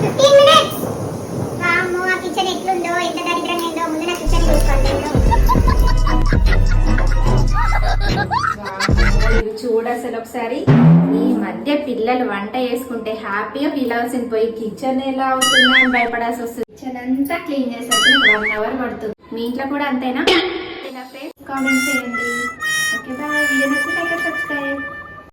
15 minutes. వామ్మో, ఆ kitchen ఎట్లుందో, ఎంత దరిద్రంగా ఉందో. ముందు నా కిచెన్ చూసుకోండి. ఇది చూడు అసలు ఒకసారి. ఈ మధ్య పిల్లలు వంట చేసుకుంటే హ్యాపీగా ఫీల్ అవ్వాల్సింది పోయి కిచెన్ ఎలా అవుతుందో అని భయపడాల్సి వస్తుంది. కిచెన్ అంతా క్లీన్ చేసేసరికి 1 అవర్ పడుతుంది. మీ ఇంట్లో కూడా అంతేనా? కామెంట్ చేయండి. Okay bye. వీడియో నచ్చితే సబ్స్క్రైబ్.